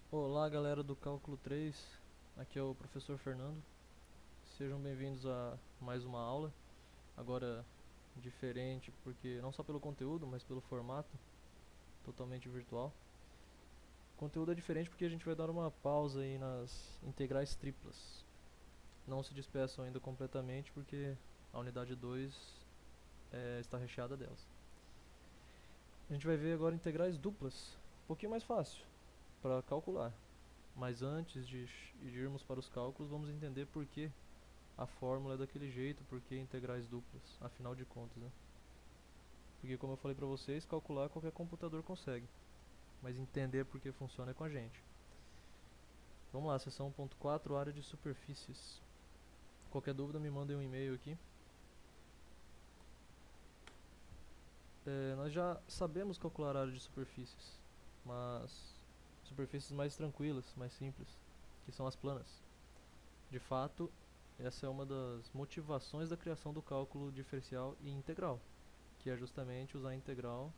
Olá, galera do Cálculo 3, aqui é o professor Fernando. Sejam bem-vindos a mais uma aula, agora diferente, porque não só pelo conteúdo, mas pelo formato, totalmente virtual. O conteúdo é diferente porque a gente vai dar uma pausa aí nas integrais triplas. Não se despeçam ainda completamente porque a unidade 2 está recheada delas. A gente vai ver agora integrais duplas, um pouquinho mais fácil para calcular. Mas antes de irmos para os cálculos, vamos entender por que a fórmula é daquele jeito, por que integrais duplas, afinal de contas, né? Porque como eu falei pra vocês, calcular qualquer computador consegue, mas entender por que funciona é com a gente. Vamos lá, seção 1.4, área de superfícies. Qualquer dúvida me mandem um e-mail aqui. Nós já sabemos calcular a área de superfícies, mas superfícies mais tranquilas, mais simples, que são as planas. De fato, essa é uma das motivações da criação do cálculo diferencial e integral, que é justamente usar a integral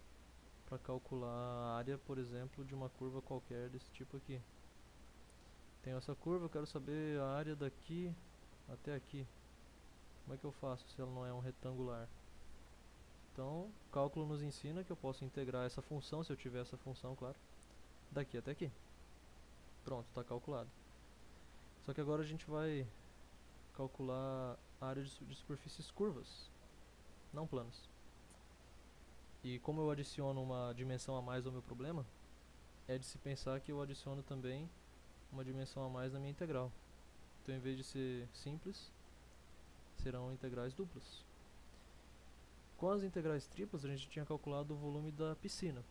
para calcular a área, por exemplo, de uma curva qualquer desse tipo aqui. Tenho essa curva, eu quero saber a área daqui até aqui. Como é que eu faço se ela não é um retangular? Então, o cálculo nos ensina que eu posso integrar essa função, se eu tiver essa função, claro, daqui até aqui. Pronto, está calculado. Só que agora a gente vai calcular a área de superfícies curvas, não planas. E como eu adiciono uma dimensão a mais ao meu problema, é de se pensar que eu adiciono também uma dimensão a mais na minha integral. Então, em vez de ser simples, serão integrais duplas. Com as integrais triplas, a gente tinha calculado o volume da piscina,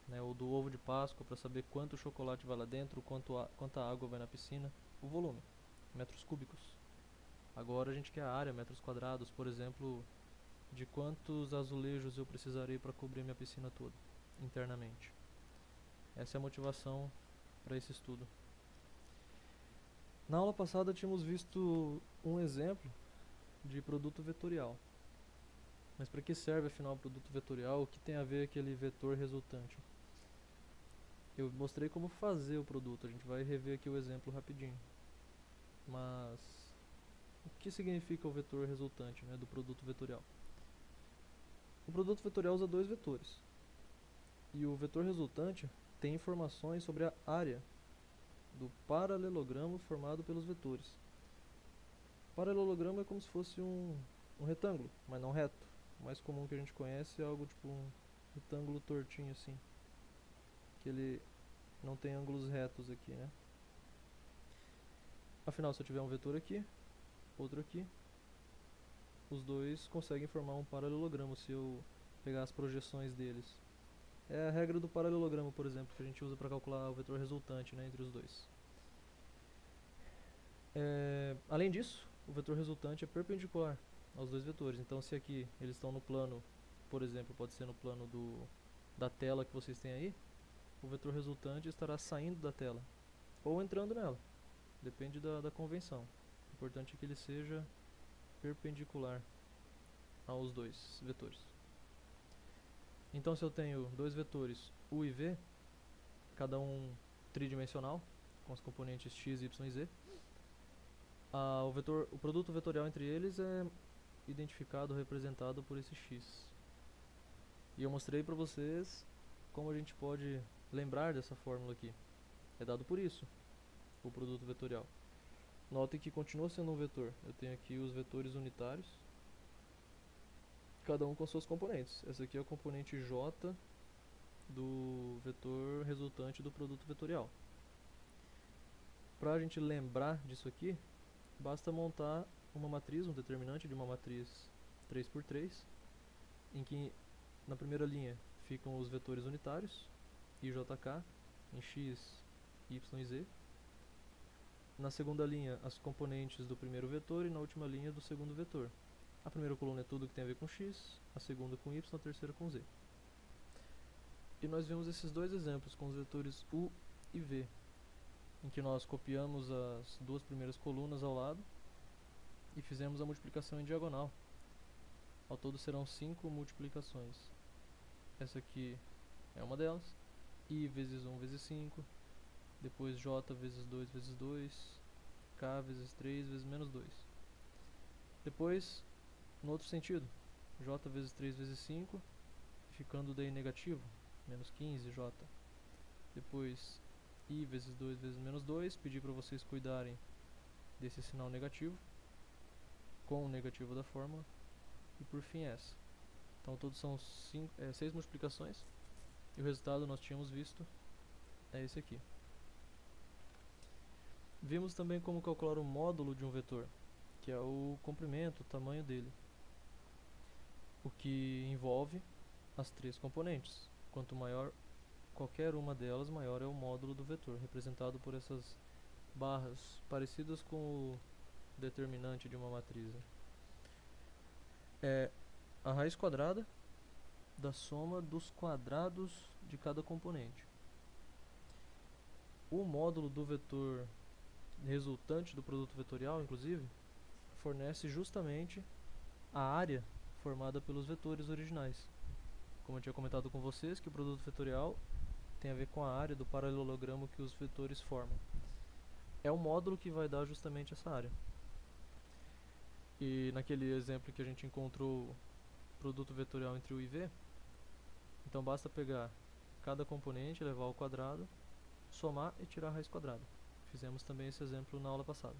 né, ou do ovo de Páscoa, para saber quanto chocolate vai lá dentro, quanta água vai na piscina, o volume, metros cúbicos. Agora a gente quer a área, metros quadrados, por exemplo, de quantos azulejos eu precisarei para cobrir minha piscina toda, internamente. Essa é a motivação para esse estudo. Na aula passada tínhamos visto um exemplo de produto vetorial. Mas para que serve afinal o produto vetorial? O que tem a ver aquele vetor resultante? Eu mostrei como fazer o produto, a gente vai rever aqui o exemplo rapidinho. Mas o que significa o vetor resultante, né, do produto vetorial? O produto vetorial usa dois vetores. E o vetor resultante tem informações sobre a área do paralelogramo formado pelos vetores. O paralelogramo é como se fosse um retângulo, mas não reto. O mais comum que a gente conhece é algo tipo um retângulo tortinho assim, que ele não tem ângulos retos aqui, né? Afinal, se eu tiver um vetor aqui, outro aqui, os dois conseguem formar um paralelogramo se eu pegar as projeções deles. É a regra do paralelogramo, por exemplo, que a gente usa para calcular o vetor resultante, né, entre os dois. Além disso, o vetor resultante é perpendicular aos dois vetores. Então, se aqui eles estão no plano, por exemplo, pode ser no plano da tela que vocês têm aí, o vetor resultante estará saindo da tela ou entrando nela. Depende da convenção. O importante é que ele seja perpendicular aos dois vetores. Então, se eu tenho dois vetores u e v, cada um tridimensional, com os componentes x, y e z, o produto vetorial entre eles é identificado, representado por esse x. E eu mostrei para vocês como a gente pode lembrar dessa fórmula aqui. É dado por isso, o produto vetorial. Notem que continua sendo um vetor. Eu tenho aqui os vetores unitários, cada um com suas componentes. Essa aqui é o componente j do vetor resultante do produto vetorial. Para a gente lembrar disso aqui, basta montar uma matriz, um determinante de uma matriz 3×3, em que na primeira linha ficam os vetores unitários, IJK, em x, y e z. Na segunda linha, as componentes do primeiro vetor e na última linha do segundo vetor. A primeira coluna é tudo que tem a ver com x, a segunda com y, a terceira com z. E nós vimos esses dois exemplos com os vetores u e v, em que nós copiamos as duas primeiras colunas ao lado e fizemos a multiplicação em diagonal. Ao todo serão 5 multiplicações. Essa aqui é uma delas, i vezes 1 vezes 5, depois j vezes 2 vezes 2, k vezes 3 vezes menos 2. Depois, no outro sentido, j vezes 3 vezes 5, ficando daí negativo, menos 15j. Depois, i vezes 2 vezes menos 2, pedi para vocês cuidarem desse sinal negativo, com o negativo da fórmula, e por fim essa. Então todos são 6 multiplicações, e o resultado nós tínhamos visto é esse aqui. Vimos também como calcular o módulo de um vetor, que é o comprimento, o tamanho dele, o que envolve as 3 componentes. Quanto maior qualquer uma delas, maior é o módulo do vetor, representado por essas barras parecidas com o determinante de uma matriz, né? É a raiz quadrada da soma dos quadrados de cada componente. O módulo do vetor resultante do produto vetorial, inclusive, fornece justamente a área formada pelos vetores originais. Como eu tinha comentado com vocês, que o produto vetorial tem a ver com a área do paralelogramo que os vetores formam. É o módulo que vai dar justamente essa área. E naquele exemplo que a gente encontrou o produto vetorial entre u e v, então basta pegar cada componente, levar ao quadrado, somar e tirar a raiz quadrada. Fizemos também esse exemplo na aula passada.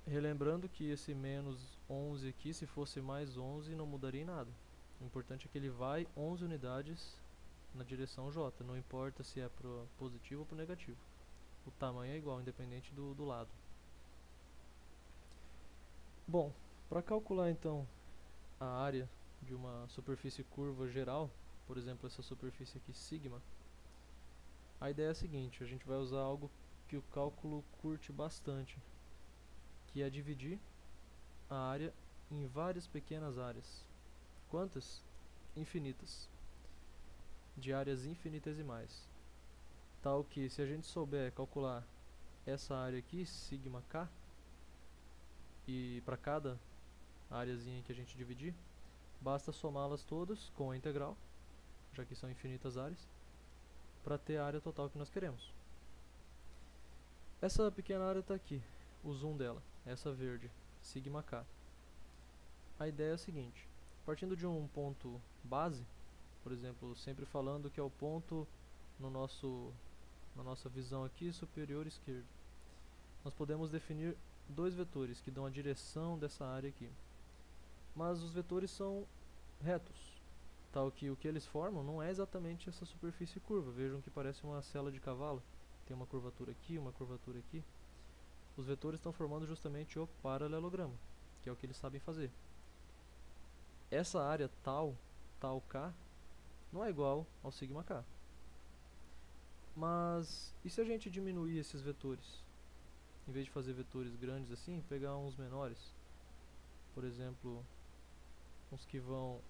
Relembrando que esse menos 11 aqui, se fosse mais 11, não mudaria em nada. O importante é que ele vai 11 unidades na direção j, não importa se é pro positivo ou pro negativo. O tamanho é igual, independente do lado. Bom, para calcular então a área de uma superfície curva geral, por exemplo essa superfície aqui sigma, a ideia é a seguinte: a gente vai usar algo que o cálculo curte bastante, que é dividir a área em várias pequenas áreas. Quantas? Infinitas. De áreas infinitesimais. Tal que, se a gente souber calcular essa área aqui, sigma k, e para cada áreazinha que a gente dividir, basta somá-las todas com a integral, já que são infinitas áreas, para ter a área total que nós queremos. Essa pequena área está aqui, o zoom dela, essa verde, sigma k. A ideia é a seguinte: partindo de um ponto base, por exemplo, sempre falando que é o ponto na nossa visão aqui superior esquerda, nós podemos definir dois vetores que dão a direção dessa área aqui. Mas os vetores são retos, tal que o que eles formam não é exatamente essa superfície curva. Vejam que parece uma sela de cavalo, tem uma curvatura aqui, uma curvatura aqui. Os vetores estão formando justamente o paralelogramo, que é o que eles sabem fazer. Essa área tal k, não é igual ao sigma k. Mas e se a gente diminuir esses vetores? Em vez de fazer vetores grandes assim, pegar uns menores. Por exemplo, uns que vão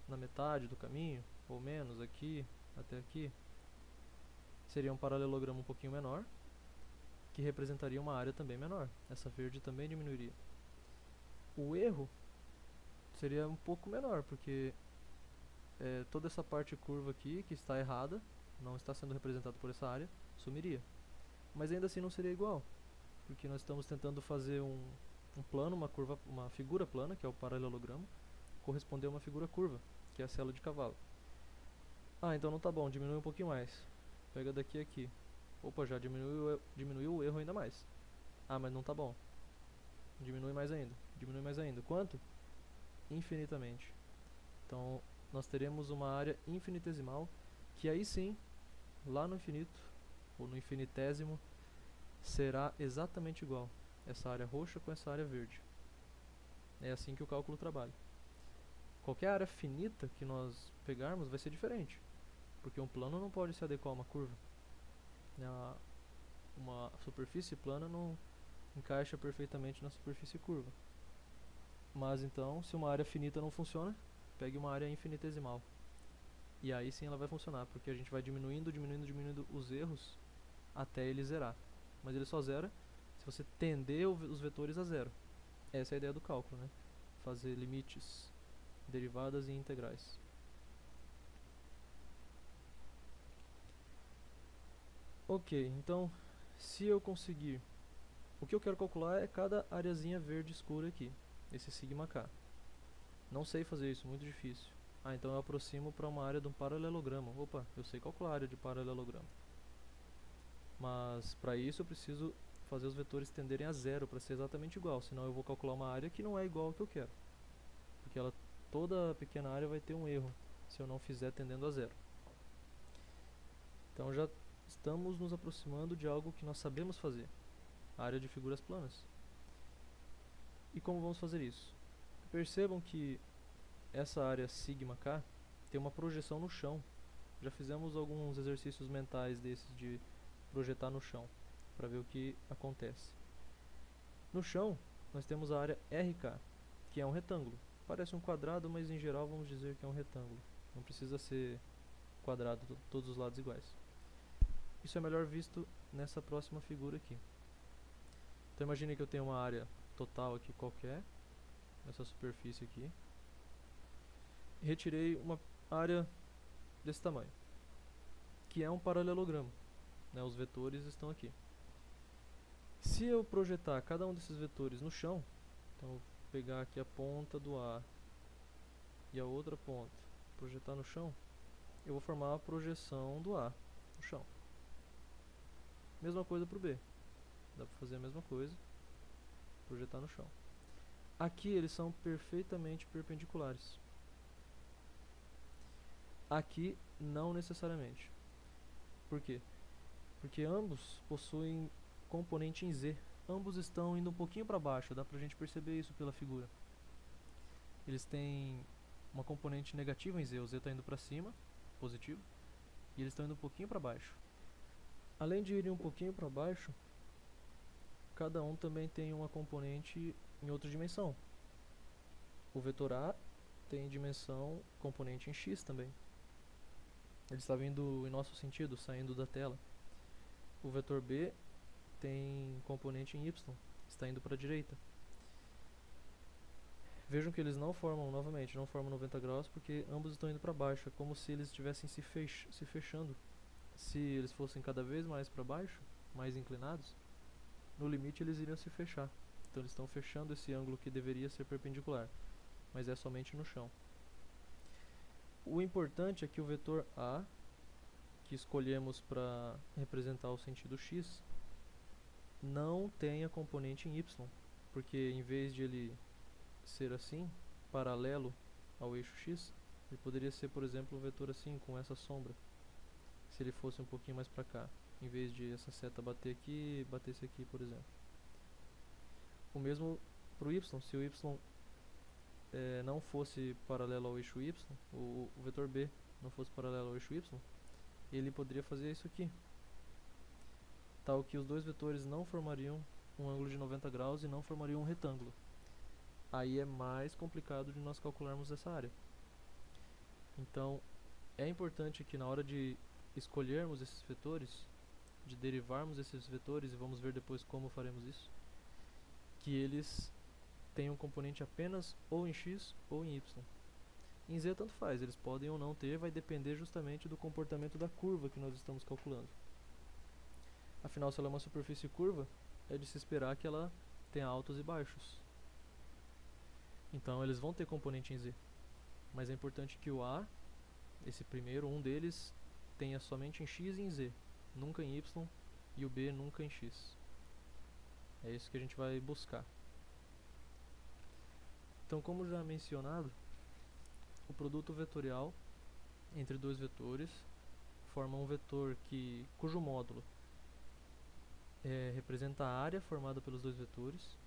na metade do caminho, ou menos, aqui até aqui. Seria um paralelogramo um pouquinho menor, que representaria uma área também menor. Essa verde também diminuiria. O erro seria um pouco menor, porque toda essa parte curva aqui, que está errada, não está sendo representada por essa área, sumiria. Mas ainda assim não seria igual, porque nós estamos tentando fazer um plano, uma figura plana, que é o paralelogramo, corresponder a uma figura curva, que é a sela de cavalo. Ah, então não tá bom, diminui um pouquinho mais. Pega daqui a aqui. Opa, já diminuiu o erro ainda mais. Ah, mas não tá bom. Diminui mais ainda. Diminui mais ainda. Quanto? Infinitamente. Então, nós teremos uma área infinitesimal, que aí sim, lá no infinito, ou no infinitésimo, será exatamente igual. Essa área roxa com essa área verde. É assim que o cálculo trabalha. Qualquer área finita que nós pegarmos vai ser diferente, porque um plano não pode se adequar a uma curva. Uma superfície plana não encaixa perfeitamente na superfície curva. Mas então, se uma área finita não funciona, pegue uma área infinitesimal. E aí sim ela vai funcionar, porque a gente vai diminuindo os erros até ele zerar. Mas ele só zera se você tender os vetores a zero. Essa é a ideia do cálculo, né? Fazer limites, derivadas e integrais. Ok, então se eu conseguir, o que eu quero calcular é cada areazinha verde escura aqui, esse sigma k. Não sei fazer isso, muito difícil. Ah, então eu aproximo para uma área de um paralelogramo. Opa, eu sei calcular a área de paralelogramo. Mas para isso eu preciso fazer os vetores tenderem a zero para ser exatamente igual, senão eu vou calcular uma área que não é igual ao que eu quero. Porque toda pequena área vai ter um erro se eu não fizer tendendo a zero. Então já estamos nos aproximando de algo que nós sabemos fazer, a área de figuras planas. E como vamos fazer isso? Percebam que essa área sigma k tem uma projeção no chão. Já fizemos alguns exercícios mentais desses de projetar no chão, para ver o que acontece. No chão, nós temos a área RK, que é um retângulo. Parece um quadrado, mas em geral vamos dizer que é um retângulo. Não precisa ser quadrado, todos os lados iguais. Isso é melhor visto nessa próxima figura aqui. Então imagine que eu tenho uma área total aqui qualquer, nessa superfície aqui. E retirei uma área desse tamanho, que é um paralelogramo, né? Os vetores estão aqui. Se eu projetar cada um desses vetores no chão, então eu vou pegar aqui a ponta do A e a outra ponta, projetar no chão, eu vou formar a projeção do A no chão. Mesma coisa para o B. Dá para fazer a mesma coisa, projetar no chão. Aqui eles são perfeitamente perpendiculares. Aqui não necessariamente. Por quê? Porque ambos possuem componente em Z. Ambos estão indo um pouquinho para baixo, dá pra gente perceber isso pela figura. Eles têm uma componente negativa em Z, o Z está indo para cima, positivo, e eles estão indo um pouquinho para baixo. Além de irem um pouquinho para baixo, cada um também tem uma componente em outra dimensão. O vetor A tem dimensão componente em X também. Ele está vindo em nosso sentido, saindo da tela. O vetor B tem componente em Y, está indo para a direita. Vejam que eles não formam, novamente, não formam 90 graus porque ambos estão indo para baixo. É como se eles estivessem se fechando. Se eles fossem cada vez mais para baixo, mais inclinados, no limite eles iriam se fechar. Então eles estão fechando esse ângulo que deveria ser perpendicular, mas é somente no chão. O importante é que o vetor A, que escolhemos para representar o sentido x, não tenha componente em y, porque em vez de ele ser assim, paralelo ao eixo x, ele poderia ser, por exemplo, um vetor assim, com essa sombra, se ele fosse um pouquinho mais para cá, em vez de essa seta bater aqui, batesse aqui, por exemplo. O mesmo para o y, se o y não fosse paralelo ao eixo y, o vetor b não fosse paralelo ao eixo y, ele poderia fazer isso aqui, tal que os dois vetores não formariam um ângulo de 90 graus e não formariam um retângulo. Aí é mais complicado de nós calcularmos essa área. Então é importante que na hora de escolhermos esses vetores, de derivarmos esses vetores, e vamos ver depois como faremos isso, que eles tenham um componente apenas ou em x ou em y. Em z tanto faz, eles podem ou não ter, vai depender justamente do comportamento da curva que nós estamos calculando. Afinal, se ela é uma superfície curva, é de se esperar que ela tenha altos e baixos. Então eles vão ter componente em z. Mas é importante que o A, esse primeiro, um deles, tenha somente em x e em z, nunca em y, e o B nunca em x. É isso que a gente vai buscar. Então, como já mencionado, o produto vetorial entre dois vetores forma um vetor cujo módulo representa a área formada pelos dois vetores.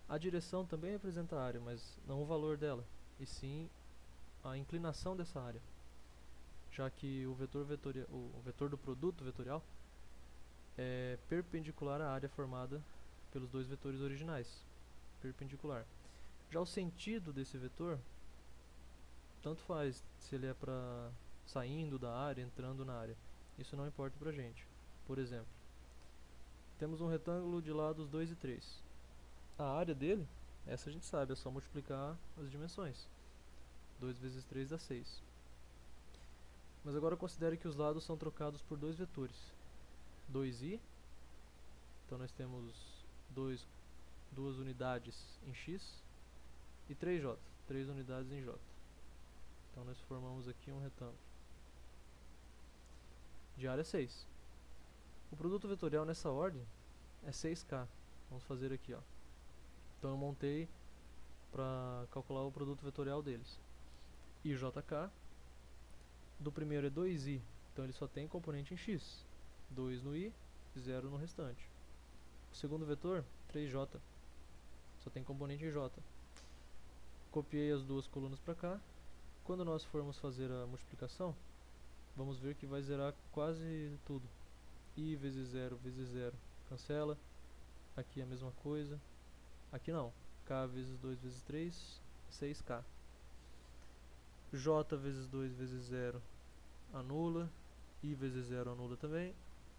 A direção também representa a área, mas não o valor dela, e sim a inclinação dessa área, já que o vetor do produto vetorial é perpendicular à área formada pelos dois vetores originais, perpendicular. Já o sentido desse vetor, tanto faz se ele é para saindo da área, entrando na área, isso não importa pra gente. Por exemplo, temos um retângulo de lados 2 e 3. A área dele, essa a gente sabe, é só multiplicar as dimensões. 2 vezes 3 dá 6. Mas agora considere que os lados são trocados por dois vetores. 2i, então nós temos duas unidades em x, e 3j, 3 unidades em j. Então nós formamos aqui um retângulo de área 6. O produto vetorial nessa ordem é 6k. Vamos fazer aqui, ó. Então eu montei para calcular o produto vetorial deles. IJK do primeiro é 2i, então ele só tem componente em x, 2 no i, 0 no restante. O segundo vetor, 3j, só tem componente em j. Copiei as duas colunas para cá. Quando nós formos fazer a multiplicação, vamos ver que vai zerar quase tudo. I vezes 0 vezes 0 cancela. Aqui é a mesma coisa. Aqui não. K vezes 2 vezes 3, 6k. J vezes 2 vezes 0 anula. I vezes 0 anula também.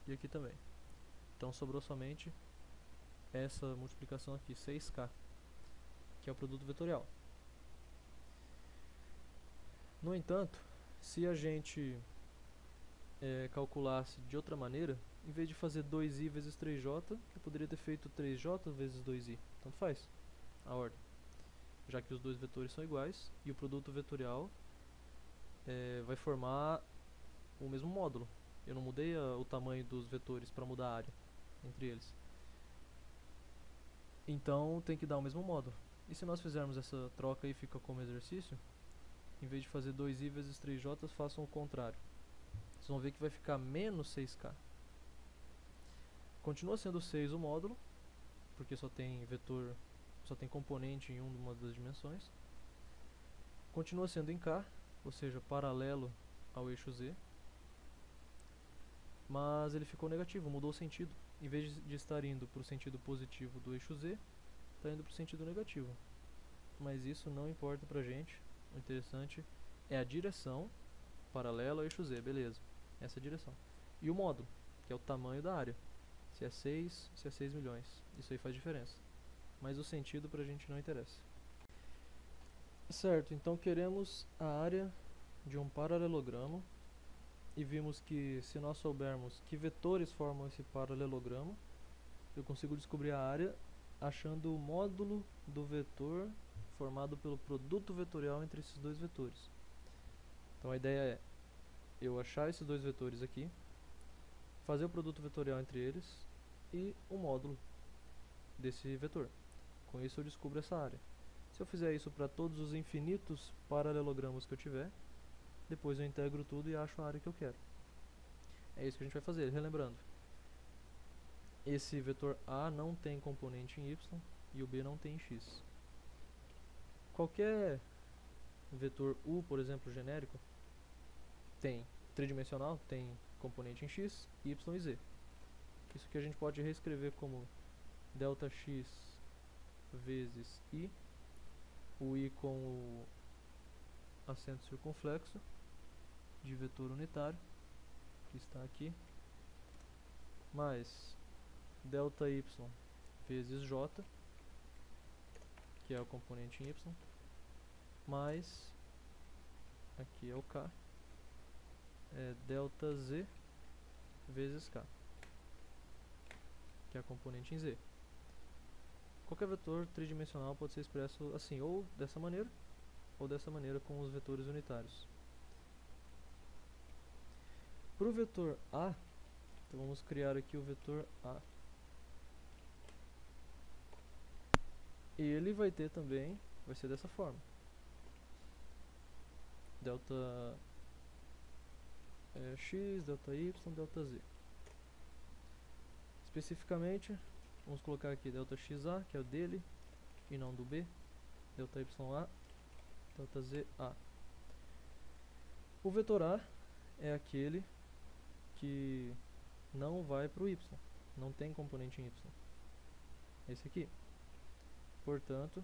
E aqui também. Então sobrou somente essa multiplicação aqui, 6k, que é o produto vetorial. No entanto, se a gente calculasse de outra maneira, em vez de fazer 2i vezes 3j, eu poderia ter feito 3j vezes 2i. Tanto faz a ordem, já que os dois vetores são iguais e o produto vetorial vai formar o mesmo módulo. Eu não mudei o tamanho dos vetores para mudar a área entre eles. Então tem que dar o mesmo módulo. E se nós fizermos essa troca e fica como exercício, em vez de fazer 2i vezes 3j, façam o contrário. Vocês vão ver que vai ficar menos 6k. Continua sendo 6 o módulo, porque só tem vetor, só tem componente em uma das dimensões. Continua sendo em k, ou seja, paralelo ao eixo z. Mas ele ficou negativo, mudou o sentido. Em vez de estar indo para o sentido positivo do eixo z, está indo para o sentido negativo. Mas isso não importa pra gente. O interessante é a direção paralela ao eixo z, beleza. Essa é a direção. E o módulo, que é o tamanho da área. Se é 6, se é 6 milhões. Isso aí faz diferença. Mas o sentido pra gente não interessa. Certo, então queremos a área de um paralelogramo. E vimos que se nós soubermos que vetores formam esse paralelogramo, eu consigo descobrir a área achando o módulo do vetor formado pelo produto vetorial entre esses dois vetores. Então a ideia é eu achar esses dois vetores aqui, fazer o produto vetorial entre eles e o módulo desse vetor. Com isso eu descubro essa área. Se eu fizer isso para todos os infinitos paralelogramos que eu tiver, depois eu integro tudo e acho a área que eu quero. É isso que a gente vai fazer, relembrando. Esse vetor A não tem componente em Y e o B não tem em X. Qualquer vetor U, por exemplo, genérico, tem tridimensional, tem componente em X, Y e Z. Isso que a gente pode reescrever como ΔX vezes I, o I com o acento circunflexo de vetor unitário, que está aqui, mais ΔY vezes J, que é o componente em Y, mais, aqui é o K, é ΔZ vezes K, que é a componente em Z. Qualquer vetor tridimensional pode ser expresso assim, ou dessa maneira com os vetores unitários. Para o vetor A, então vamos criar aqui o vetor A. E ele vai ter também, vai ser dessa forma. Delta x, delta y, delta z. Especificamente, vamos colocar aqui delta xa, que é o dele, e não do b. Delta ya, delta za. O vetor A é aquele que não vai para o y, não tem componente em y. Esse aqui. Portanto,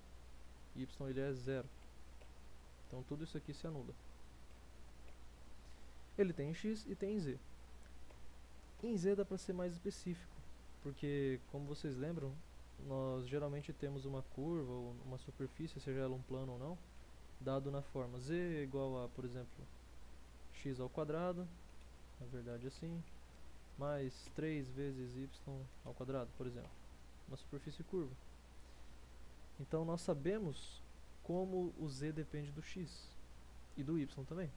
y ele é 0. Então tudo isso aqui se anula. Ele tem em x e tem em z. Em z dá para ser mais específico, porque, como vocês lembram, nós geralmente temos uma curva ou uma superfície, seja ela um plano ou não, dado na forma z é igual a, por exemplo, x ao quadrado, na verdade assim, mais 3 vezes y ao quadrado, por exemplo, uma superfície curva. Então nós sabemos como o z depende do x e do y também.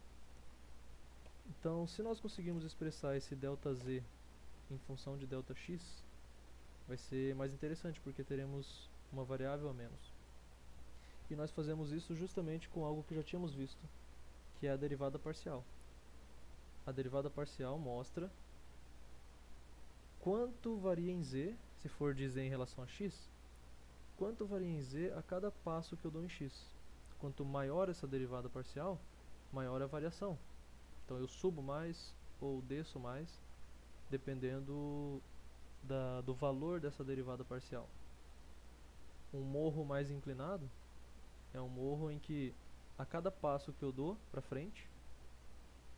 Então, se nós conseguirmos expressar esse ΔZ em função de ΔX, vai ser mais interessante, porque teremos uma variável a menos. E nós fazemos isso justamente com algo que já tínhamos visto, que é a derivada parcial. A derivada parcial mostra quanto varia em z, se for de z em relação a x, quanto varia em z a cada passo que eu dou em x. Quanto maior essa derivada parcial, maior a variação. Então eu subo mais ou desço mais, dependendo do valor dessa derivada parcial. Um morro mais inclinado é um morro em que a cada passo que eu dou para frente,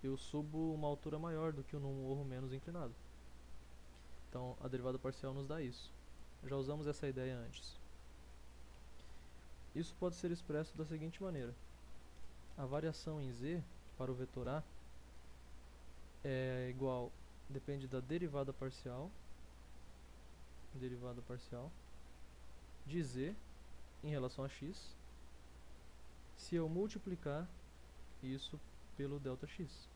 eu subo uma altura maior do que num morro menos inclinado. Então a derivada parcial nos dá isso. Já usamos essa ideia antes. Isso pode ser expresso da seguinte maneira: a variação em z para o vetor a é igual, depende da derivada parcial de z em relação a x, se eu multiplicar isso pelo ΔX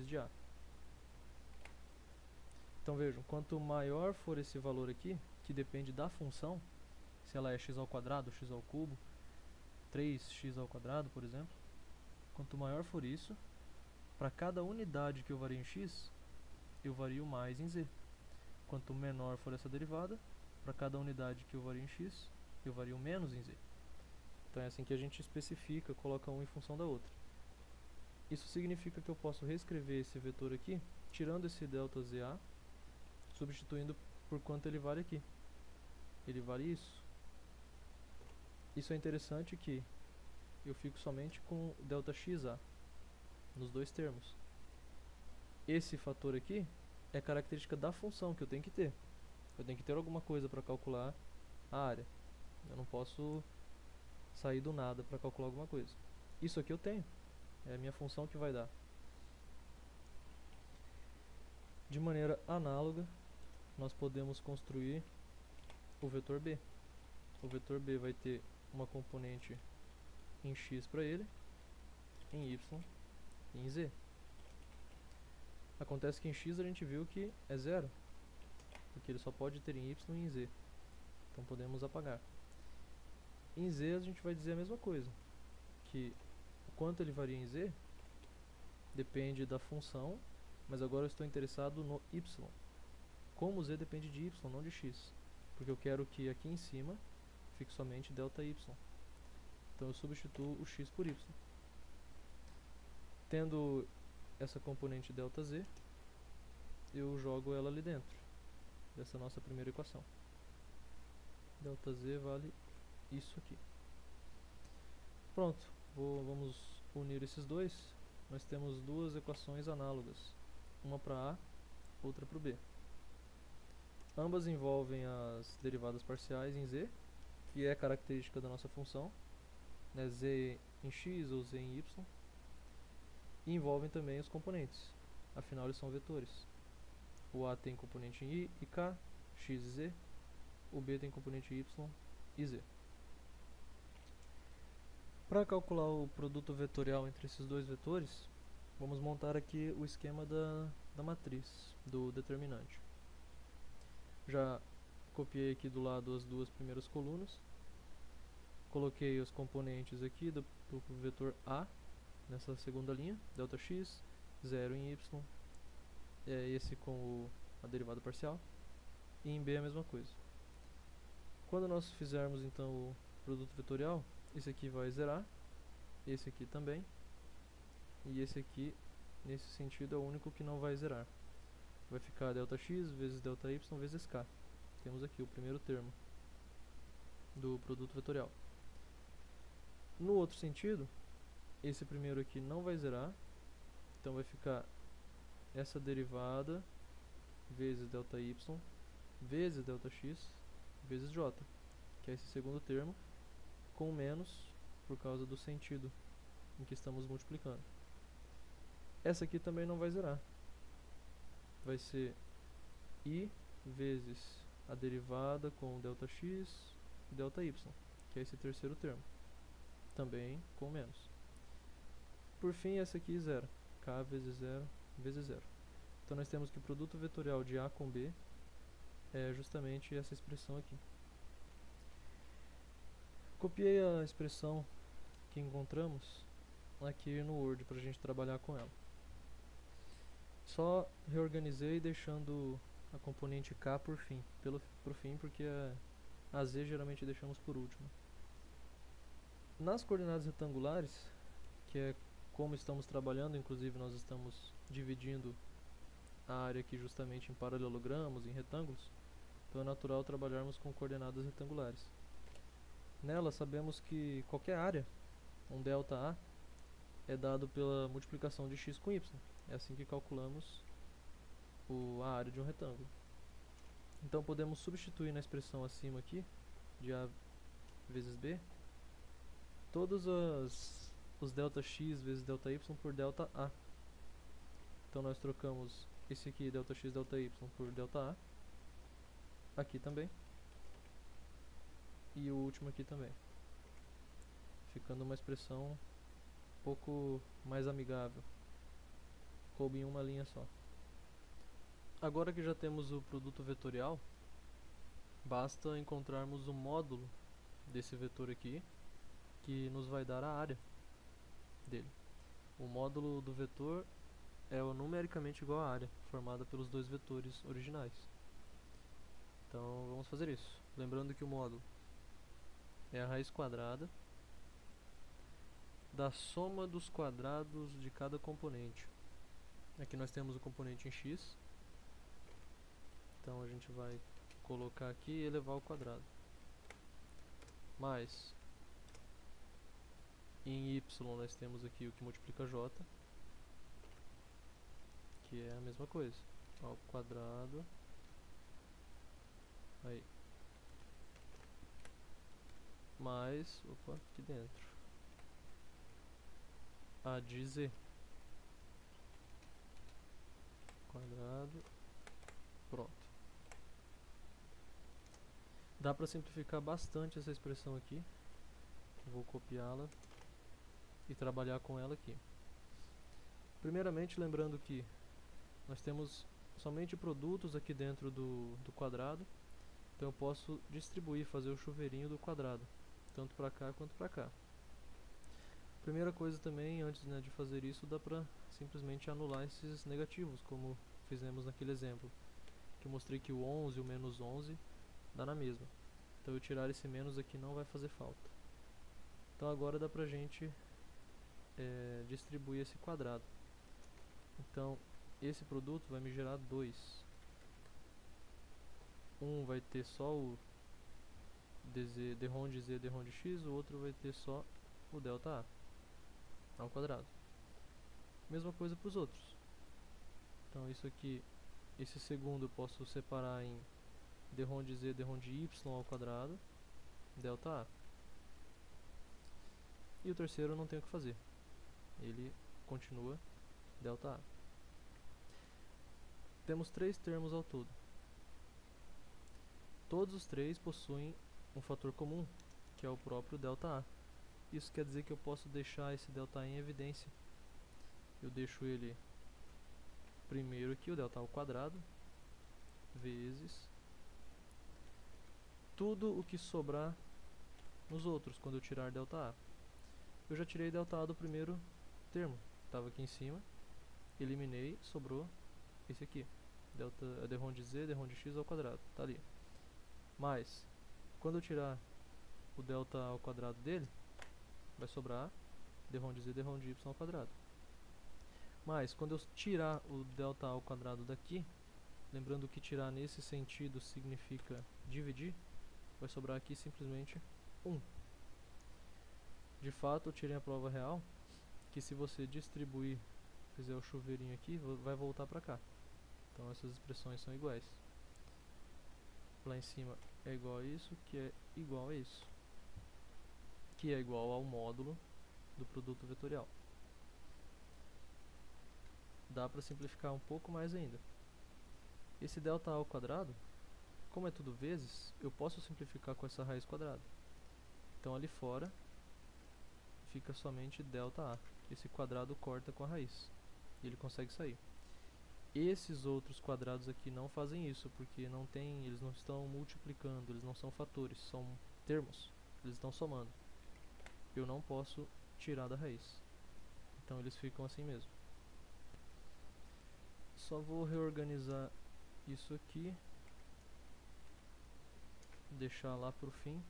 de a. Então vejam, quanto maior for esse valor aqui, que depende da função, se ela é x ao quadrado, x ao cubo, 3x ao quadrado, por exemplo, quanto maior for isso, para cada unidade que eu vario em x, eu vario mais em z. Quanto menor for essa derivada, para cada unidade que eu vario em x, eu vario menos em z. Então é assim que a gente especifica, coloca uma em função da outra. Isso significa que eu posso reescrever esse vetor aqui, tirando esse ΔZA, substituindo por quanto ele vale aqui. Ele vale isso. Isso é interessante que eu fico somente com ΔXA nos dois termos. Esse fator aqui é característica da função que eu tenho que ter. Eu tenho que ter alguma coisa para calcular a área. Eu não posso sair do nada para calcular alguma coisa. Isso aqui eu tenho. É a minha função que vai dar. De maneira análoga, nós podemos construir o vetor B. O vetor B vai ter uma componente em x para ele, em y e em z. Acontece que em x a gente viu que é zero, porque ele só pode ter em y e em z. Então podemos apagar. Em z a gente vai dizer a mesma coisa, que o quanto ele varia em z depende da função, mas agora eu estou interessado no y. Como z depende de y, não de x, porque eu quero que aqui em cima fique somente ΔY. Então eu substituo o x por y. Tendo essa componente ΔZ, eu jogo ela ali dentro dessa nossa primeira equação. ΔZ vale isso aqui. Pronto, vamos unir esses dois. Nós temos duas equações análogas, uma para A, outra para o B. Ambas envolvem as derivadas parciais em z, que é característica da nossa função, né, z em x ou z em y, e envolvem também os componentes, afinal eles são vetores. O A tem componente em i e k, x e z, o B tem componente y e z. Para calcular o produto vetorial entre esses dois vetores, vamos montar aqui o esquema da matriz, do determinante. Já copiei aqui do lado as duas primeiras colunas, coloquei os componentes aqui do vetor A, nessa segunda linha, ΔX, 0 em y, é esse com a derivada parcial, e em B a mesma coisa. Quando nós fizermos então o produto vetorial, esse aqui vai zerar, esse aqui também, e esse aqui, nesse sentido, é o único que não vai zerar. Vai ficar ΔX vezes ΔY vezes K. Temos aqui o primeiro termo do produto vetorial. No outro sentido, esse primeiro aqui não vai zerar, então vai ficar essa derivada vezes ΔY vezes ΔX vezes J, que é esse segundo termo, com menos por causa do sentido em que estamos multiplicando. Essa aqui também não vai zerar. vai ser I vezes a derivada com ΔX e ΔY, que é esse terceiro termo, também com menos. Por fim, essa aqui zero, K vezes zero vezes zero. Então nós temos que o produto vetorial de A com B é justamente essa expressão aqui. Copiei a expressão que encontramos aqui no Word para a gente trabalhar com ela. Só reorganizei deixando a componente K por fim, pro fim, porque a Z geralmente deixamos por último. Nas coordenadas retangulares, que é como estamos trabalhando, inclusive nós estamos dividindo a área aqui justamente em paralelogramos, em retângulos, então é natural trabalharmos com coordenadas retangulares. Nela sabemos que qualquer área, um ΔA, é dado pela multiplicação de x com y. É assim que calculamos a área de um retângulo. Então podemos substituir na expressão acima aqui, de A vezes B, todos os ΔX vezes ΔY por ΔA. Então nós trocamos esse aqui, ΔX ΔY, por ΔA, aqui também, e o último aqui também, ficando uma expressão um pouco mais amigável, coube em uma linha só. Agora que já temos o produto vetorial, basta encontrarmos o módulo desse vetor aqui, que nos vai dar a área dele. O módulo do vetor é numericamente igual à área, formada pelos dois vetores originais. Então vamos fazer isso. Lembrando que o módulo é a raiz quadrada da soma dos quadrados de cada componente. Aqui nós temos o componente em x, então a gente vai colocar aqui e elevar ao quadrado. Mais em y nós temos aqui o que multiplica j, que é a mesma coisa, ao quadrado, aí, mais, opa, aqui dentro, a de z, quadrado, pronto. Dá para simplificar bastante essa expressão aqui, vou copiá-la e trabalhar com ela aqui. Primeiramente, lembrando que nós temos somente produtos aqui dentro do quadrado, então eu posso distribuir, fazer o chuveirinho do quadrado, tanto para cá quanto para cá. Primeira coisa também, antes de fazer isso, dá para simplesmente anular esses negativos, como fizemos naquele exemplo, que eu mostrei que o 11 e o menos 11 dá na mesma. Então eu tirar esse menos aqui não vai fazer falta. Então agora dá pra gente distribuir esse quadrado. Então esse produto vai me gerar 2. Um vai ter só o dRond z, dRond x, o outro vai ter só o ΔA ao quadrado. Mesma coisa para os outros. Então isso aqui, esse segundo eu posso separar em dRond z, dRond y ao quadrado, ΔA. E o terceiro eu não tenho o que fazer, ele continua ΔA. Temos 3 termos ao todo. Todos os 3 possuem um fator comum, que é o próprio ΔA. Isso quer dizer que eu posso deixar esse ΔA em evidência. Eu deixo ele primeiro aqui, o ΔA ao quadrado, vezes tudo o que sobrar nos outros, quando eu tirar ΔA. Eu já tirei ΔA do primeiro termo, estava aqui em cima, eliminei, sobrou esse aqui, dRond z, dRond x ao quadrado, tá ali. Mas, quando eu tirar o ΔA ao quadrado dele, vai sobrar dRond z, dRond y ao quadrado. Mas, quando eu tirar o ΔA ao quadrado daqui, lembrando que tirar nesse sentido significa dividir, vai sobrar aqui simplesmente 1. De fato, eu tirei a prova real, que se você distribuir, fizer o chuveirinho aqui, vai voltar para cá. Então essas expressões são iguais. Lá em cima é igual a isso, que é igual a isso, que é igual ao módulo do produto vetorial. Dá para simplificar um pouco mais ainda. Esse delta A ao quadrado, como é tudo vezes, eu posso simplificar com essa raiz quadrada. Então ali fora fica somente delta A. Esse quadrado corta com a raiz e ele consegue sair. Esses outros quadrados aqui não fazem isso, porque não tem, eles não estão multiplicando, eles não são fatores, são termos, eles estão somando. Eu não posso tirar da raiz, então eles ficam assim mesmo. Só vou reorganizar isso aqui, deixar lá para o fim.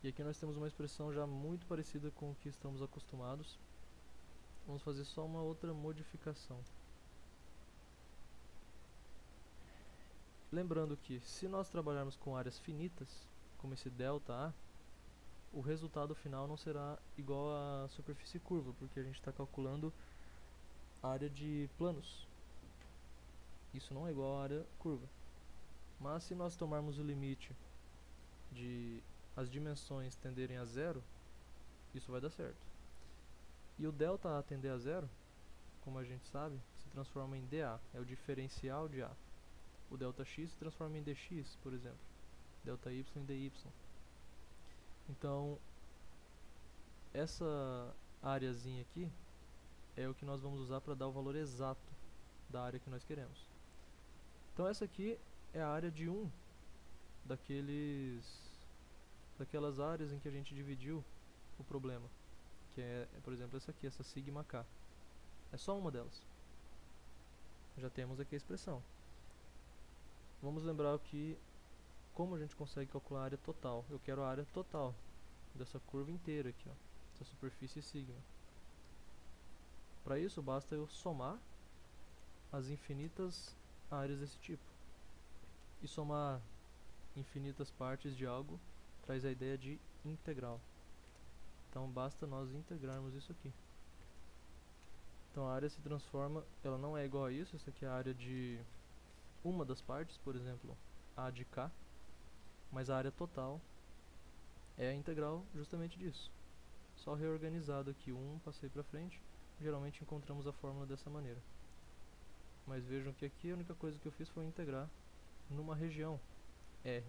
E aqui nós temos uma expressão já muito parecida com o que estamos acostumados. Vamos fazer só uma outra modificação. Lembrando que se nós trabalharmos com áreas finitas, como esse delta A, o resultado final não será igual à superfície curva, porque a gente está calculando a área de planos. Isso não é igual à área curva. Mas se nós tomarmos o limite de as dimensões tenderem a zero, isso vai dar certo. E o delta A tender a zero, como a gente sabe, se transforma em dA, é o diferencial de A. O delta x se transforma em dx, por exemplo. Delta y em dy. Então, essa areazinha aqui é o que nós vamos usar para dar o valor exato da área que nós queremos. Então essa aqui é a área de um daquelas áreas em que a gente dividiu o problema, que é, por exemplo, essa aqui, essa sigma k. É só uma delas. Já temos aqui a expressão. Vamos lembrar que como a gente consegue calcular a área total. Eu quero a área total dessa curva inteira aqui, ó, essa superfície sigma. Para isso basta eu somar as infinitas áreas desse tipo. E somar infinitas partes de algo traz a ideia de integral. Então basta nós integrarmos isso aqui. Então a área se transforma, ela não é igual a isso, essa aqui é a área de uma das partes, por exemplo, A de K, mas a área total é a integral justamente disso. Só reorganizado aqui, passei para frente, geralmente encontramos a fórmula dessa maneira. Mas vejam que aqui a única coisa que eu fiz foi integrar numa região R.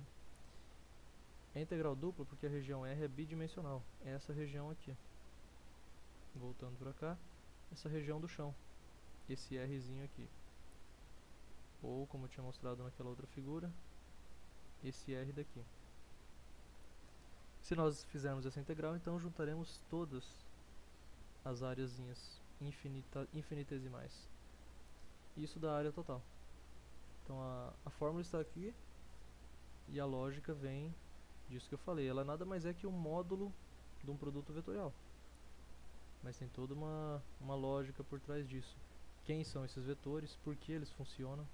É integral dupla porque a região R é bidimensional, é essa região aqui. Voltando para cá, essa região do chão, esse Rzinho aqui. Ou, como eu tinha mostrado naquela outra figura, esse R daqui. Se nós fizermos essa integral, então juntaremos todas as areazinhas infinitesimais. Isso dá a área total. Então a fórmula está aqui e a lógica vem disso que eu falei. Ela nada mais é que um módulo de um produto vetorial. Mas tem toda uma lógica por trás disso. Quem são esses vetores, por que eles funcionam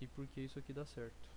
e por que isso aqui dá certo.